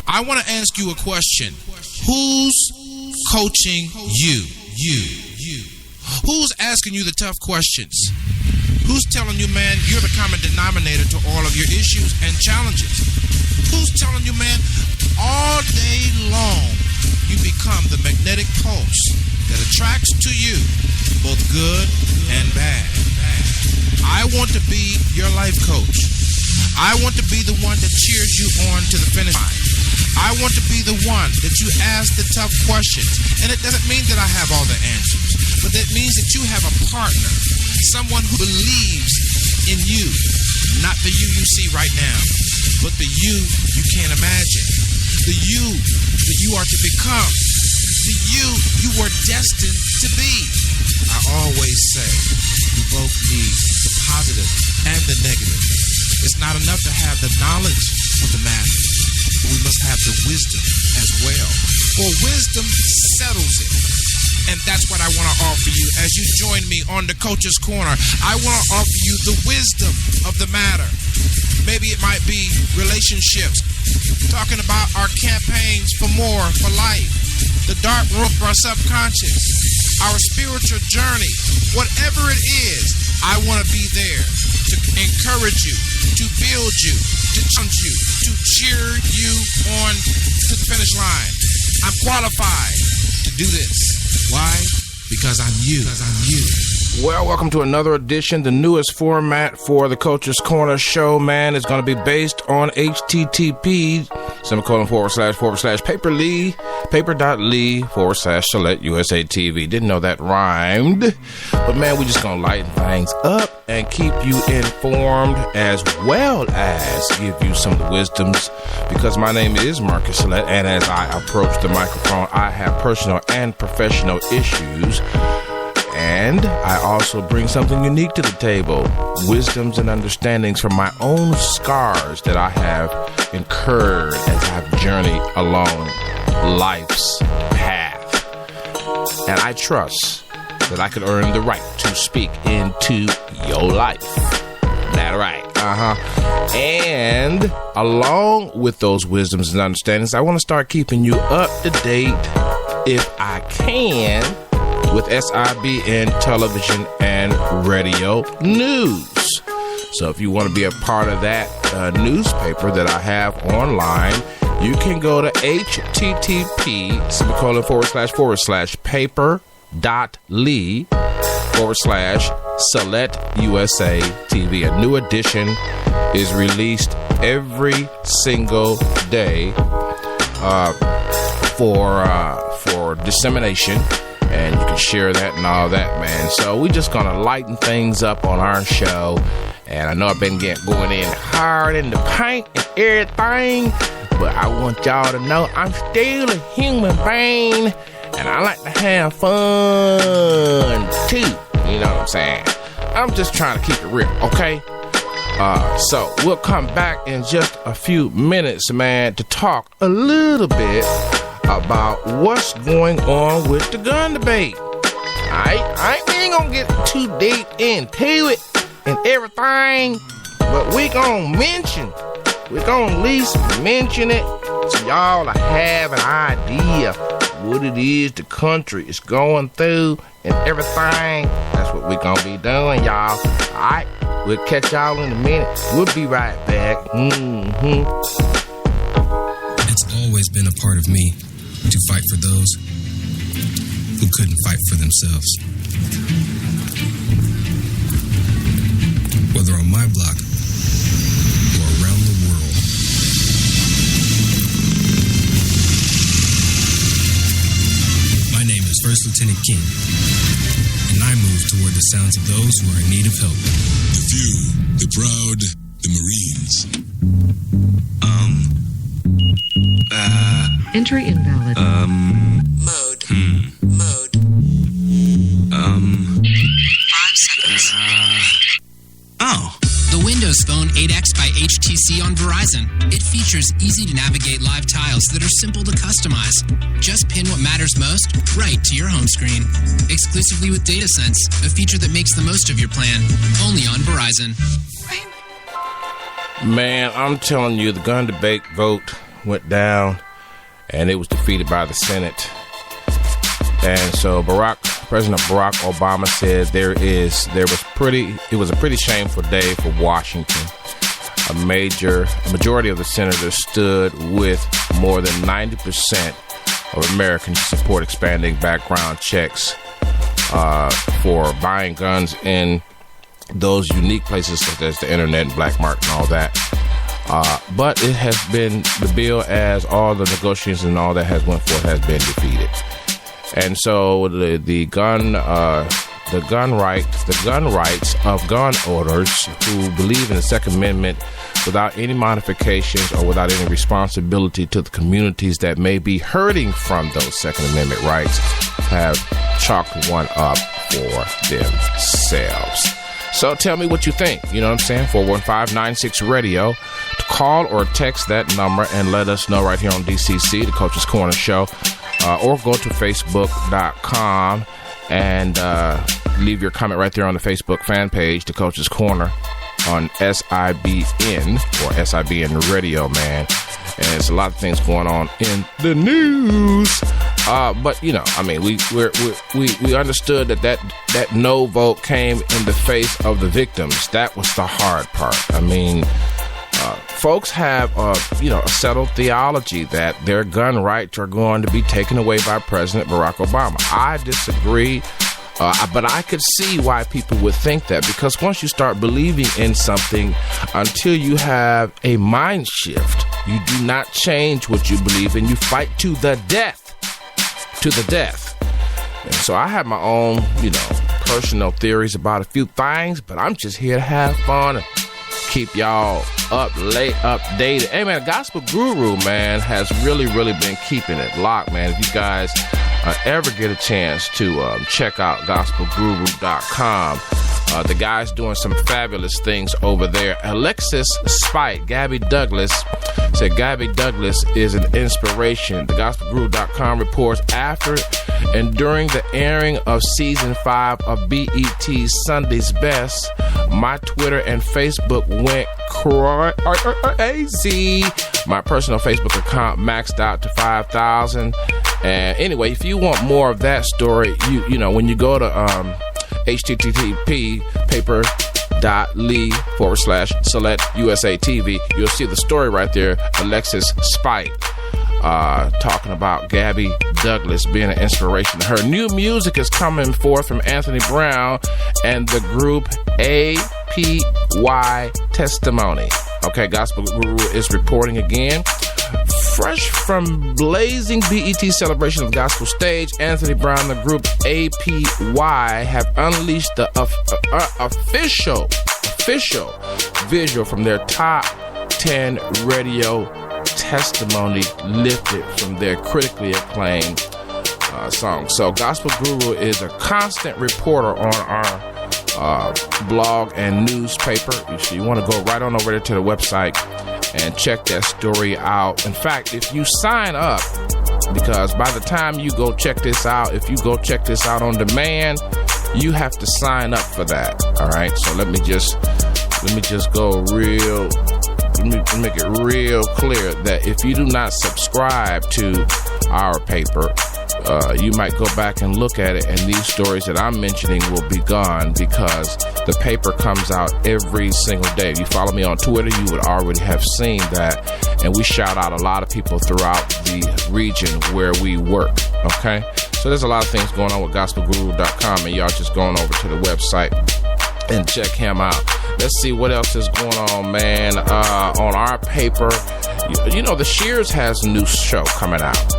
I want to ask you a question. Who's coaching you? Who's asking you the tough questions? Who's telling you, man, you're the common denominator to all of your issues and challenges? Who's telling you, man, all day long, you become the magnetic pulse that attracts to you both good and bad? I want to be your life coach. I want to be the one that cheers you on to the finish line. I want to be the one that you ask the tough questions. And it doesn't mean that I have all the answers, but that means that you have a partner, someone who believes in you, not the you see right now, but the you can't imagine, the you that you are to become, the you were destined to be. I always say we both need the positive and the negative. It's not enough to have the knowledge of the matter. We must have the wisdom as well. For wisdom settles it. And that's what I want to offer you as you join me on the Coach's Corner. I want to offer you the wisdom of the matter. Maybe it might be relationships, talking about our campaigns for more, for life, the dark room of our subconscious, our spiritual journey, whatever it is. I want to be there to encourage you, to build you, to challenge you, to cheer you on to the finish line. I'm qualified to do this. Why? Because I'm you. Well, welcome to another edition. The newest format for the Coach's Corner show, man, is going to be based on http paper.ly/Select USA TV. Didn't know that rhymed. But, man, we're just going to lighten things up and keep you informed as well as give you some of the wisdoms, because my name is Marcus Select, and as I approach the microphone, I have personal and professional issues. And I also bring something unique to the table, wisdoms and understandings from my own scars that I have incurred as I've journeyed along life's path. And I trust that I could earn the right to speak into your life. That right? And along with those wisdoms and understandings, I want to start keeping you up to date, if I can, with SIBN television and radio news. So if you want to be a part of that newspaper that I have online, you can go to http://paper.ly/Select USA TV. A new edition is released every single day for dissemination. And you can share that and all that, man. So we're just going to lighten things up on our show. And I know I've been going in hard in the paint and everything, but I want y'all to know I'm still a human being, and I like to have fun too. You know what I'm saying? I'm just trying to keep it real, okay? So we'll come back in just a few minutes, man, to talk a little bit about what's going on with the gun debate. I ain't gonna get too deep into it and everything, but we gonna at least mention it so y'all have an idea what it is the country is going through and everything. That's what we gonna be doing, y'all. Alright, we'll catch y'all in a minute. We'll be right back. It's always been a part of me to fight for those who couldn't fight for themselves. Whether on my block or around the world. My name is First Lieutenant King, and I move toward the sounds of those who are in need of help. The few, the proud, the Marines. Entry invalid. Mode. 5 seconds. The Windows Phone 8X by HTC on Verizon. It features easy-to-navigate live tiles that are simple to customize. Just pin what matters most right to your home screen. Exclusively with DataSense, a feature that makes the most of your plan. Only on Verizon. Man, I'm telling you, the gun debate vote went down, and it was defeated by the Senate. And so President Barack Obama said it was a pretty shameful day for Washington. A majority of the senators stood with more than 90% of Americans to support expanding background checks for buying guns in those unique places such as the internet and black market and all that. But it has been, the bill, as all the negotiations and all that has went forth, has been defeated. And so the gun rights of gun owners who believe in the Second Amendment without any modifications or without any responsibility to the communities that may be hurting from those Second Amendment rights have chalked one up for themselves. So tell me what you think. You know what I'm saying? 415-96-RADIO. To call or text that number and let us know right here on DCC, the Coach's Corner Show. Or go to Facebook.com and leave your comment right there on the Facebook fan page, the Coach's Corner, on SIBN or SIBN Radio, man. And there's a lot of things going on in the news. But you know, I mean, we understood that no vote came in the face of the victims. That was the hard part. I mean, folks have a settled theology that their gun rights are going to be taken away by President Barack Obama. I disagree. But I could see why people would think that, because once you start believing in something, until you have a mind shift, you do not change what you believe in. You fight to the death. And so I have my own, personal theories about a few things, but I'm just here to have fun and keep y'all updated. Hey, man, Gospel Guru, man, has really been keeping it locked, man. If you guys ever get a chance to check out gospelguru.com, the guy's doing some fabulous things over there. Alexis Spite, Gabby Douglas, said Gabby Douglas is an inspiration. The gospelguru.com reports after and during the airing of season 5 of BET's Sunday's Best, my Twitter and Facebook went crazy. My personal Facebook account maxed out to 5,000. And anyway, if you want more of that story, when you go to http://paper.ly/select USA TV, you'll see the story right there. Alexis Spite talking about Gabby Douglas being an inspiration. Her new music is coming forth from Anthony Brown and the group APY Testimony. Okay, Gospel Guru is reporting again. Fresh from blazing BET celebration of the gospel stage, Anthony Brown and the group APY have unleashed the official visual from their top 10 radio testimony, lifted from their critically acclaimed song. So Gospel Guru is a constant reporter on our blog and newspaper. You want to go right on over there to the website and check that story out. In fact, if you sign up, because by the time you go check this out, if you go check this out on demand, you have to sign up for that. All right. So let me just go let me make it real clear that if you do not subscribe to our paper, you might go back and look at it, and these stories that I'm mentioning will be gone, because the paper comes out every single day. If you follow me on Twitter, you would already have seen that, and we shout out a lot of people throughout the region where we work. Okay, so there's a lot of things going on with gospelguru.com, and y'all just going over to the website and check him out. Let's see what else is going on, man. On our paper, the Shears has a new show coming out.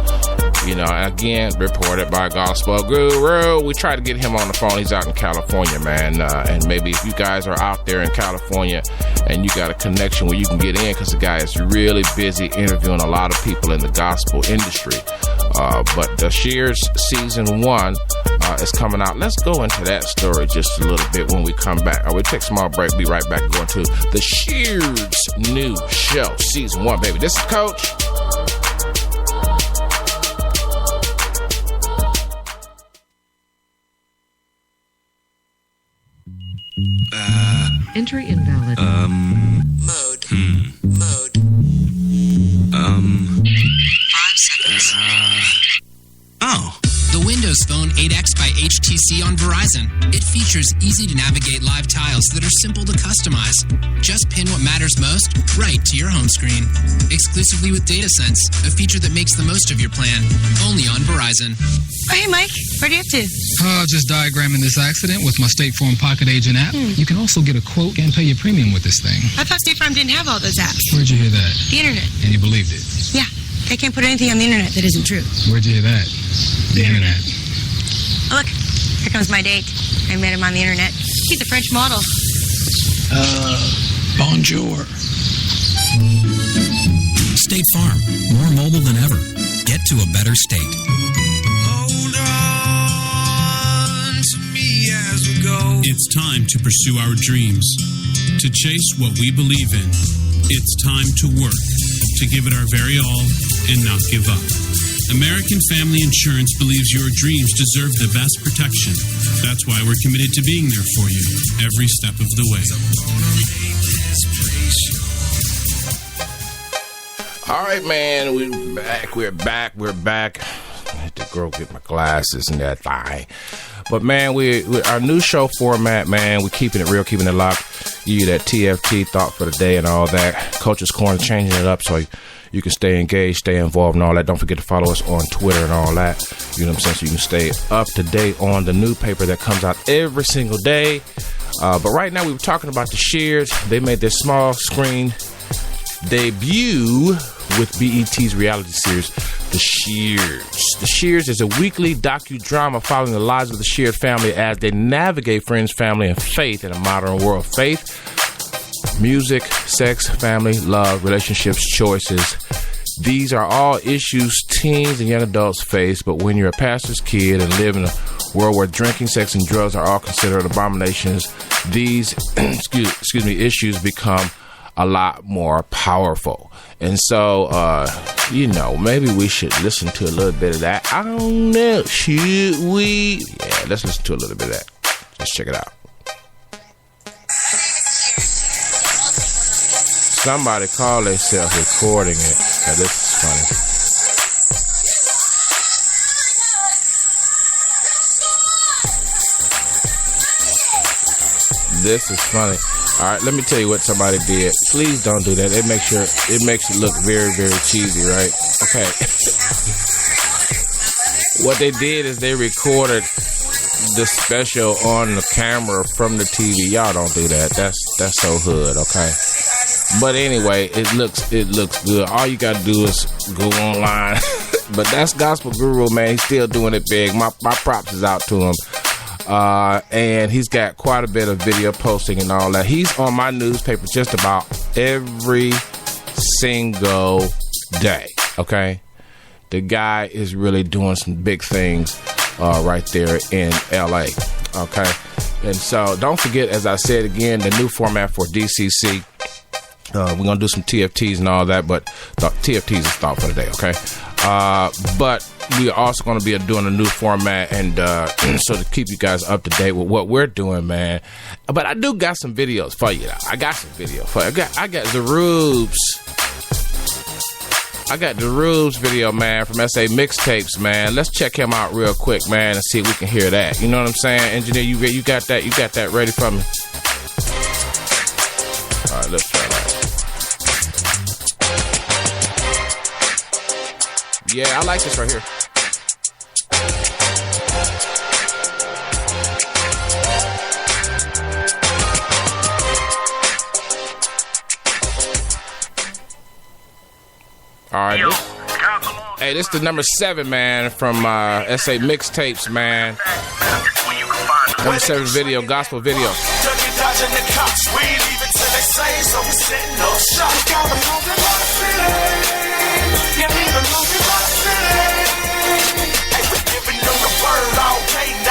Again, reported by Gospel Guru. We try to get him on the phone. He's out in California, man. And maybe if you guys are out there in California and you got a connection where you can get in, because the guy is really busy interviewing a lot of people in the gospel industry. But the Shears season 1 is coming out. Let's go into that story just a little bit when we come back. We'll take a small break. Be right back going to the Shears new show, season 1, baby. This is Coach. Entry invalid. Mode. HTC on Verizon. It features easy-to-navigate live tiles that are simple to customize. Just pin what matters most right to your home screen. Exclusively with DataSense, a feature that makes the most of your plan. Only on Verizon. Oh, hey, Mike. Where are you up to? Just diagramming this accident with my State Farm Pocket Agent app. You can also get a quote and pay your premium with this thing. I thought State Farm didn't have all those apps. Where'd you hear that? The internet. And you believed it? Yeah. They can't put anything on the internet that isn't true. Where'd you hear that? The internet. Oh, look. Here comes my date. I met him on the internet. He's a French model. Bonjour. State Farm. More mobile than ever. Get to a better state. Hold on to me as we go. It's time to pursue our dreams, to chase what we believe in. It's time to work, to give it our very all and not give up. American Family Insurance believes your dreams deserve the best protection. That's why we're committed to being there for you every step of the way. All right, man, we're back. I had to go get my glasses and that thing. But, man, we our new show format, man, we're keeping it real, keeping it locked. You that TFT, thought for the day and all that. Coach's Corner, changing it up so you can stay engaged, stay involved and all that. Don't forget to follow us on Twitter and all that. You know what I'm saying? So you can stay up to date on the new paper that comes out every single day. But right now we were talking about the Shears. They made their small screen debut with BET's reality series, The Shears. The Shears is a weekly docudrama following the lives of the Shears family as they navigate friends, family, and faith in a modern world. Faith, music, sex, family, love, relationships, choices. These are all issues teens and young adults face, but when you're a pastor's kid and live in a world where drinking, sex, and drugs are all considered abominations, these issues become a lot more powerful. And so, maybe we should listen to a little bit of that. I don't know. Should we? Yeah, let's listen to a little bit of that. Let's check it out. Somebody call themselves recording it. Now, this is funny. This is funny. All right, let me tell you what somebody did. Please don't do that. It makes it look very, very cheesy, right? Okay. What they did is they recorded the special on the camera from the TV. Y'all don't do that. That's so hood, okay? But anyway, it looks good. All you gotta do is go online. But that's Gospel Guru, man. He's still doing it big. My props is out to him. And he's got quite a bit of video posting and all that. He's on my newspaper just about every single day, okay? The guy is really doing some big things right there in LA, okay? And so don't forget, as I said again, the new format for DCC. We're going to do some TFTs and all that, but TFTs is thought for the day, okay? But we're also going to be doing a new format, and so to keep you guys up to date with what we're doing, man. But I do got some videos for you. I got some video for you. I got the Rubes. I got the Rubes video, man, from SA Mixtapes, man. Let's check him out real quick, man, and see if we can hear that. You know what I'm saying, engineer? You got that? You got that ready for me? All right, let's try that. Yeah, I like this right here. All right. This is the number 7, man, from SA Mixtapes, man. Number 7 video, gospel video.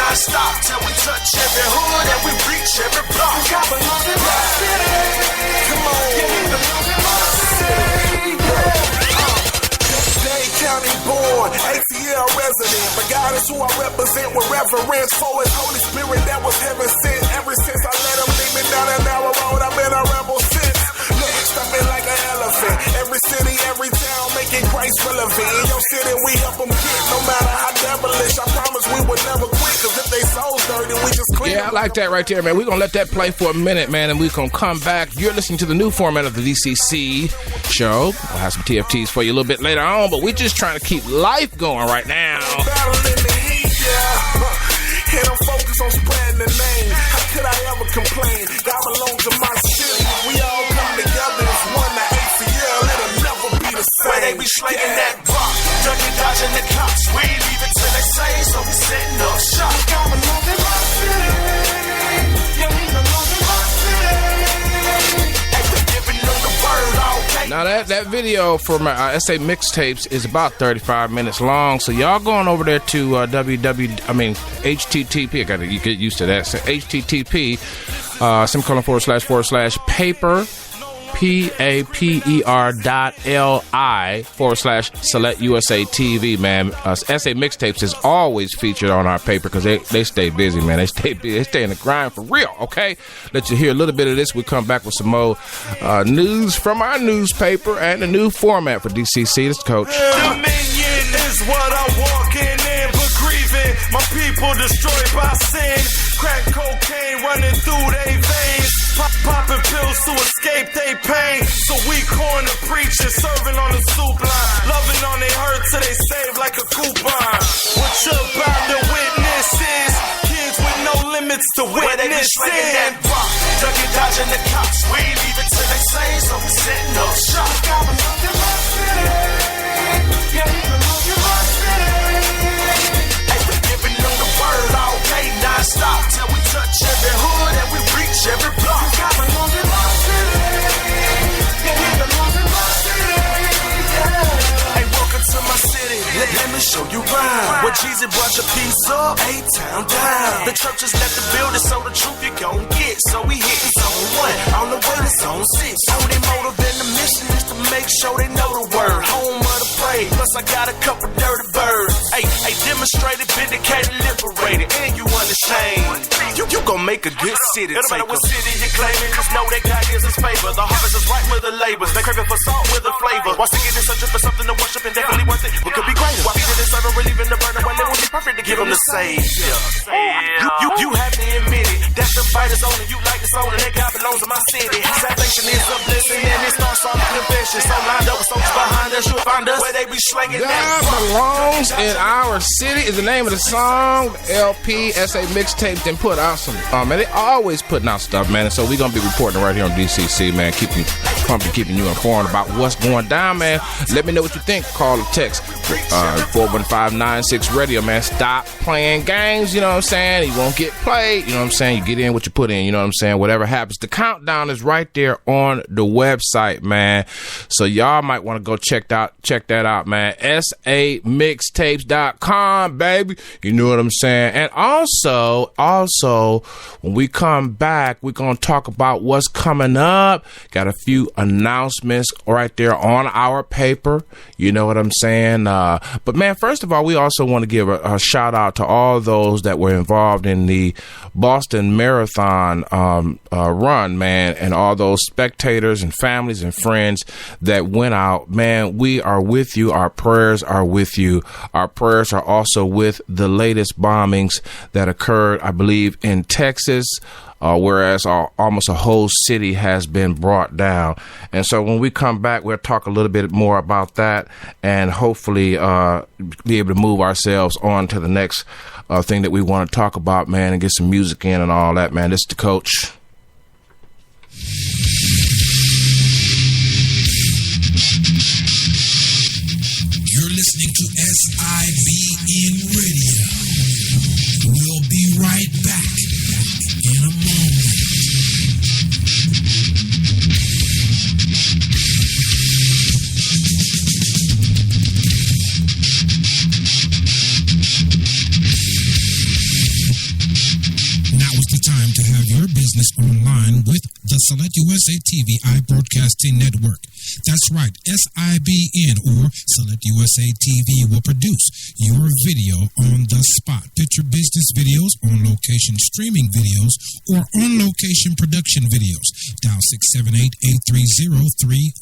Stop till we touch every hood and we reach every block. Come on. Dade County born, ATL resident, but God is who I represent with reverence for His Holy Spirit that was heaven sent. Ever since I let Him lead me down that narrow road, I've been a rebel since. Look, stepping like an elephant. Every city, every town, make making Christ relevant. In your city, we help them get. No matter how devilish, I promise we will never quit. Cause if they souls dirty, we just clean. Yeah, I like that right there, man. We're gonna let that play for a minute, man, and we're gonna come back. You're listening to the new format of the DCC show. I'll have some TFTs for you a little bit later on, but we're just trying to keep life going right now. Battling the heat, yeah. And I'm focused on spreading the name. How could I ever complain? God belongs to my city. We all come together as one. The ACL, it'll never be the same. Where they be slinging that rock, ducking, dodging the cops. We ain't leaving till they say, so we setting up shop. God belongs in my city. Yeah, he belongs in my city. Hey, we giving them the word all day. Now that video for my SA mixtapes is about 35 minutes long, so y'all going over there to HTTP. I gotta you get used to that. So HTTP // paper.li/select USA TV, man. SA Mixtapes is always featured on our paper because they stay busy, man. They stay in the grind for real, okay? Let you hear a little bit of this. We come back with some more news from our newspaper and a new format for DCC. This is Coach. Dominion is what I'm walking in, but grieving. My people destroyed by sin. Crack cocaine running through their veins. Popping pills to escape their pain. So we corner preachers, serving on the soup line. Loving on they hurt till they save like a coupon. What you about to witness is kids with no limits to witness in. Ducking, dodging the cops. We ain't leaving till they say, so we setting up shop. God belongs in my city. Yeah, he belongs in my city. Hey, we giving them the word all day, non-stop, till we touch every hood and we reach every block. God belongs in my city. Yeah, he belongs in my city. Yeah. Hey, welcome to my city. Let me show you round. Where Jesus brought your peace up, A-Town down. The church has left the building, so the truth you gon' get. So we hitting zone 1, on the way to zone 6. Only motive and the mission is to make sure they know the word. Home of the brave, plus I got a couple dirty birds. Hey, demonstrated, vindicated, liberated, and you unashamed. You gon' make a good city. No matter what city you're claiming, just know that God gives us favor. The harvest is right with the labors. They craving for salt with a flavor. While singing and searching for something to worship and definitely worth it. What could be greater? While feeding and serving, relieving the burden, while it would be perfect to give them the Savior. You have to admit it. That's the fight is only you like the soul, and that God belongs to my city. Salvation is a blessing, and it starts off with confession. So lined up with soldiers behind us, you'll find us where they be slinging that. God belongs in our city is the name of the song. LP SA Mixtape then put out some. Man, they always putting out stuff, man. And so we're gonna be reporting right here on DCC, man. Keeping you informed about what's going down, man. Let me know what you think. Call or text 415-96 radio, man. Stop playing games. You know what I'm saying? You won't get played. You know what I'm saying? You get in what you put in. You know what I'm saying? Whatever happens, the countdown is right there on the website, man. So y'all might want to go check that out, man. samixtapes.com, baby. You know what I'm saying? And also, when we come back, we're going to talk about what's coming up. Got a few announcements right there on our paper. You know what I'm saying? But, man, first of all, we also want to give a shout out to all those that were involved in the Boston Marathon run, man, and all those spectators and families and friends that went out. Man, we are with you. Our prayers are with you. Our prayers are also with the latest bombings that occurred, I believe, in Texas, whereas almost a whole city has been brought down. And so when we come back, we'll talk a little bit more about that and hopefully be able to move ourselves on to the next thing that we want to talk about, man, and get some music in and all that, man. This is the Coach. You're listening to SIBN Radio. We'll be right back in a moment. Now is the time to have your business online with the the Select USA TV iBroadcasting Network. That's right, SIBN or Select USA TV will produce your video on the spot. Picture business videos, on location streaming videos, or on location production videos. Dial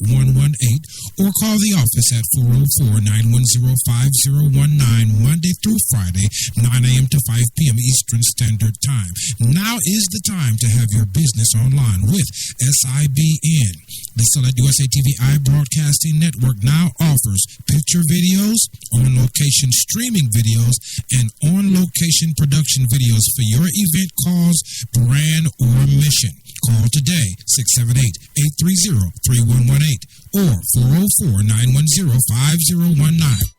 678-830-3118 or call the office at 404-910-5019 Monday through Friday, 9 a.m. to 5 p.m. Eastern Standard Time. Now is the time to have your business online with SIBN. The Select USA TV iBroadcasting Network now offers picture videos, on-location streaming videos, and on-location production videos for your event, cause, brand, or mission. Call today, 678-830-3118 or 404-910-5019.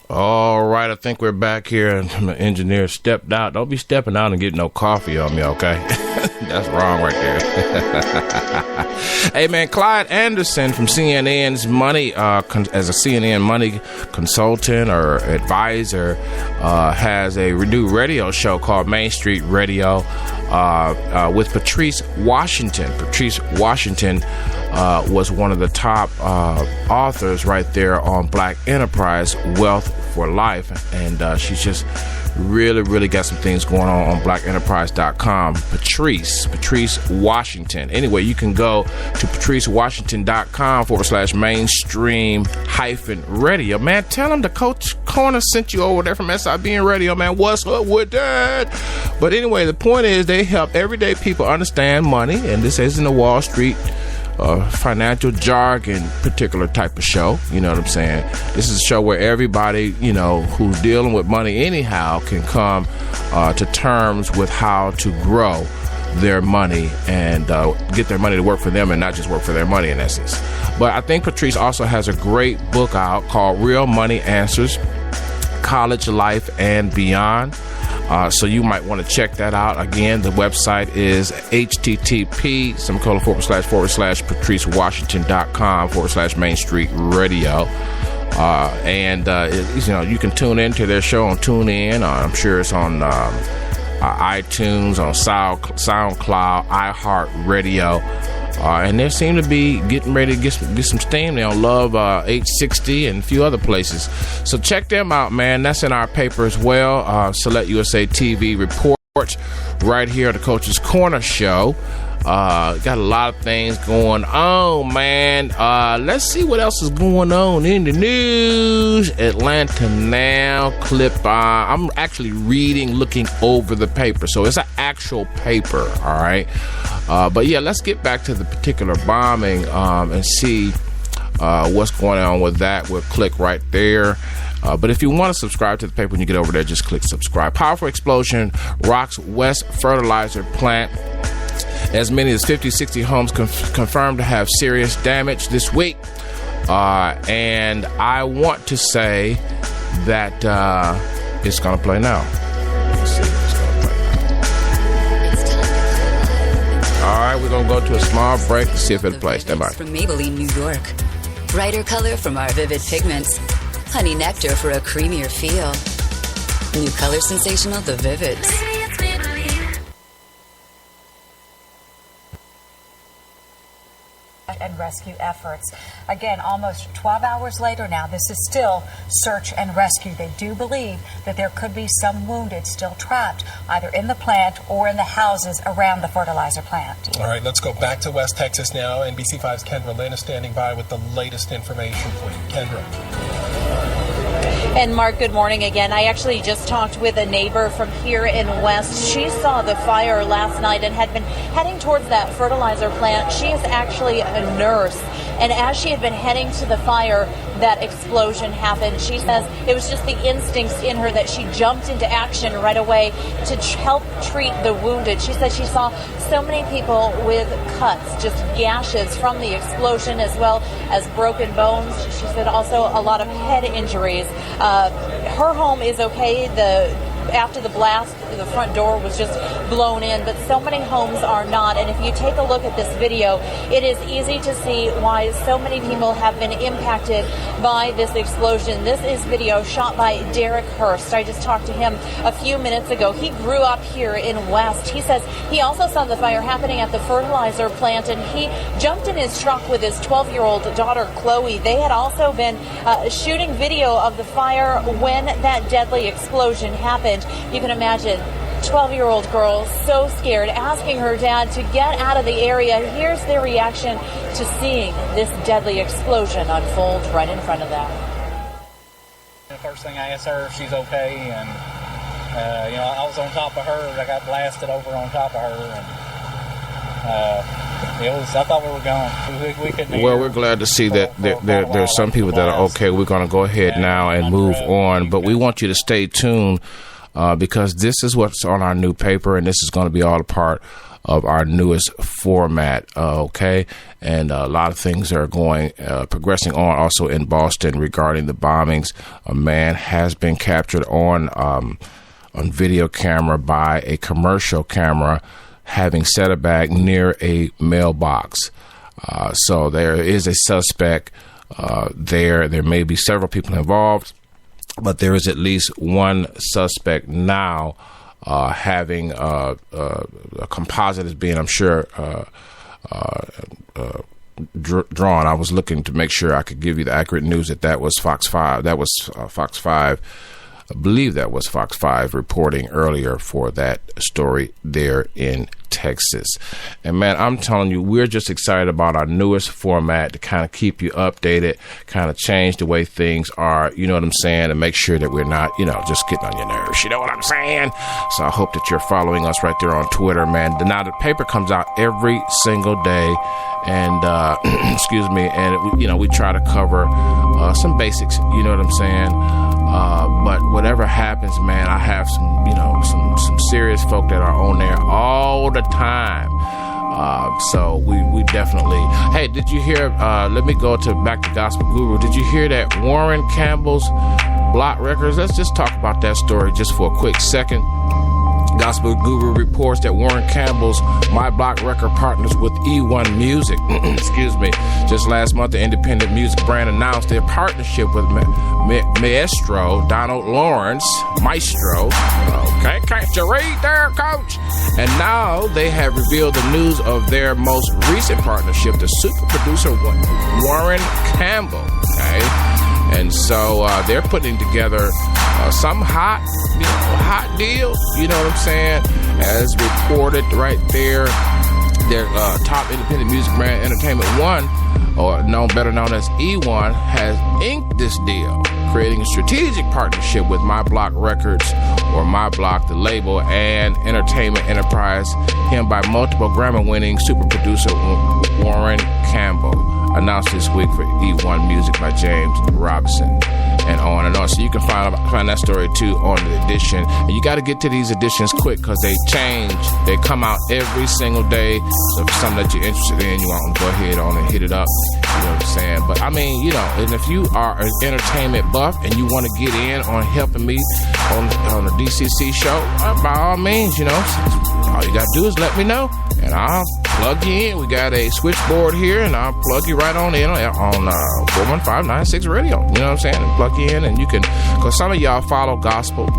All right, I think we're back here. My engineer stepped out. Don't be stepping out and getting no coffee on me, okay? That's wrong right there. Hey, man, Clyde Anderson from CNN's Money, as a CNN Money consultant or advisor, has a new radio show called Main Street Radio with Patrice Washington. Patrice Washington was one of the top authors right there on Black Enterprise, Wealth for Life, and she's just really got some things going on blackenterprise.com. Patrice Washington. Anyway, you can go to patricewashington.com/mainstream-radio. Man, tell them the Coach Corner sent you over there from SIBN Radio, man. What's up with that? But anyway, the point is they help everyday people understand money, and this isn't a Wall Street financial jargon particular type of show. You know what I'm saying? This is a show where everybody, you know, who's dealing with money anyhow can come to terms with how to grow their money and get their money to work for them and not just work for their money in essence. But I think Patrice also has a great book out called Real Money Answers, College Life and Beyond. So you might want to check that out. Again, the website is http://patricewashington.com/Main Street Radio. And you know, you can tune into their show on TuneIn. I'm sure it's on iTunes, on SoundCloud, iHeartRadio. And they seem to be getting ready to get some steam. They on Love 860 and a few other places. So check them out, man. That's in our paper as well. Select USA TV reports right here at the Coach's Corner Show. Got a lot of things going on, man. Let's see what else is going on in the news. Atlanta Now clip. I'm actually looking over the paper, so it's an actual paper. All right. But yeah, let's get back to the particular bombing and see what's going on with that. We'll click right there. But if you want to subscribe to the paper when you get over there, just click subscribe. Powerful explosion rocks West fertilizer plant. As many as 50-60 homes confirmed to have serious damage this week. And I want to say that it's going to play now. Let's see if it's going to play now. All right, we're going to go to a small break to see if it plays. Stand by. From Maybelline, New York. Brighter color from our vivid pigments. Honey nectar for a creamier feel. New color sensational, the Vivids. And rescue efforts. Again, almost 12 hours later now, this is still search and rescue. They do believe that there could be some wounded still trapped either in the plant or in the houses around the fertilizer plant. All right, let's go back to West Texas now. NBC5's Kendra Lynn is standing by with the latest information for you. Kendra. And Mark, good morning again. I actually just talked with a neighbor from here in West. She saw the fire last night and had been heading towards that fertilizer plant. She is actually a nurse. And as she had been heading to the fire, that explosion happened. She says it was just the instincts in her that she jumped into action right away to help treat the wounded. She said she saw so many people with cuts, just gashes from the explosion, as well as broken bones. She said also a lot of head injuries. Her home is okay. The after the blast, the front door was just blown in, but so many homes are not. And if you take a look at this video, it is easy to see why so many people have been impacted by this explosion. This is video shot by Derek Hurst. I just talked to him a few minutes ago. He grew up here in West. He says he also saw the fire happening at the fertilizer plant, and he jumped in his truck with his 12-year-old daughter, Chloe. They had also been shooting video of the fire when that deadly explosion happened. You can imagine 12-year-old girl so scared, asking her dad to get out of the area. Here's their reaction to seeing this deadly explosion unfold right in front of them. The first thing I asked her if she's okay, and I was on top of her. I got blasted over on top of her, and I thought we were gone. We couldn't. Well, we're glad to see that there's some people that are okay. We're going to go ahead now and move on, but we want you to stay tuned because this is what's on our new paper, and this is going to be all a part of our newest format, okay? And a lot of things are progressing on also in Boston regarding the bombings. A man has been captured on video camera by a commercial camera having set a bag near a mailbox. So there is a suspect there. There may be several people involved, but there is at least one suspect now having a composite as being, I'm sure, drawn. I was looking to make sure I could give you the accurate news that was Fox 5. That was Fox 5. I believe that was Fox 5 reporting earlier for that story there in Texas. And man, I'm telling you, we're just excited about our newest format to kind of keep you updated, kind of change the way things are, you know what I'm saying, and make sure that we're not, just getting on your nerves. You know what I'm saying? So I hope that you're following us right there on Twitter, man. Now the paper comes out every single day, and excuse me, and we try to cover some basics, you know what I'm saying? But whatever happens, man, I have some serious folk that are on there all the time. So we definitely. Hey, did you hear? Let me go back to Gospel Guru. Did you hear that Warren Campbell's Block Records? Let's just talk about that story just for a quick second. Gospel Guru reports that Warren Campbell's My Block Record partners with E1 Music. Excuse me. Just last month, the independent music brand announced their partnership with Maestro Donald Lawrence. Maestro. Okay, can't you read there, coach? And now they have revealed the news of their most recent partnership, the super producer Warren Campbell. Okay. And so they're putting together some hot deal, you know what I'm saying? As reported right there, their top independent music brand, Entertainment One, or better known as E1, has inked this deal, creating a strategic partnership with My Block Records, or My Block, the label, and entertainment enterprise, him by multiple Grammy-winning super producer Warren Campbell. Announced this week for E1 Music by James Robinson, and on and on. So you can find that story too on the edition. And you got to get to these editions quick because they change. They come out every single day. So if it's something that you're interested in, you want to go ahead on and hit it up. You know what I'm saying? But I mean, and if you are an entertainment buff and you want to get in on helping me on the DCC show, by all means, all you got to do is let me know, and I'll plug you in. We got a switchboard here, and I'll plug you right on in on 415-96 radio. You know what I'm saying? And plug you in, and you can, because some of y'all follow gospel.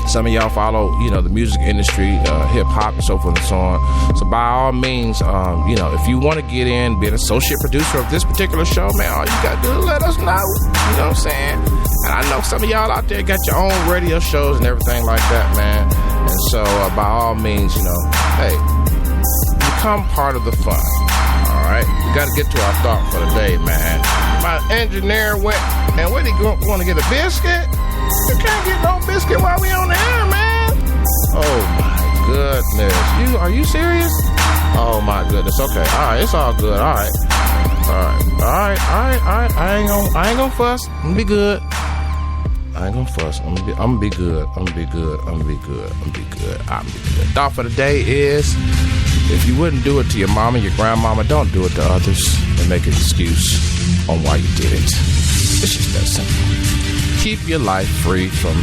Some of y'all follow, the music industry, hip-hop, and so forth and so on. So by all means, if you want to get in, be an associate producer of this particular show, man, all you got to do is let us know. You know what I'm saying? And I know some of y'all out there got your own radio shows and everything like that, man. And so by all means, hey, become part of the fun. All right? We got to get to our thought for the day, man. My engineer went, and where he want to get a biscuit? You can't get no biscuit while we on the air, man. Oh my goodness. Are you serious? Oh my goodness. Okay. All right. It's all good. All right. I ain't gonna fuss. I'm gonna be good. I ain't gonna fuss. I'm gonna be good. Thought for the day is, if you wouldn't do it to your mama, your grandmama, don't do it to others and make an excuse on why you did it. It's just that simple. Keep your life free from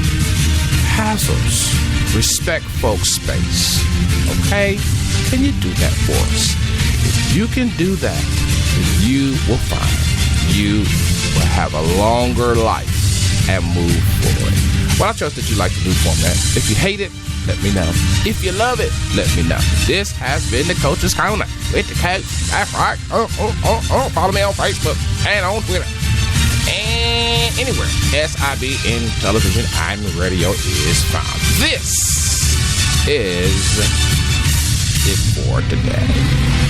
hassles. Respect folks' space. Okay? Can you do that for us? If you can do that, you will find you will have a longer life and move forward. Well, I trust that you like the new format. If you hate it, let me know. If you love it, let me know. This has been the Coach's Corner with the coach. That's right. Follow me on Facebook and on Twitter. And anywhere SIBN television and radio is found. This is it for today.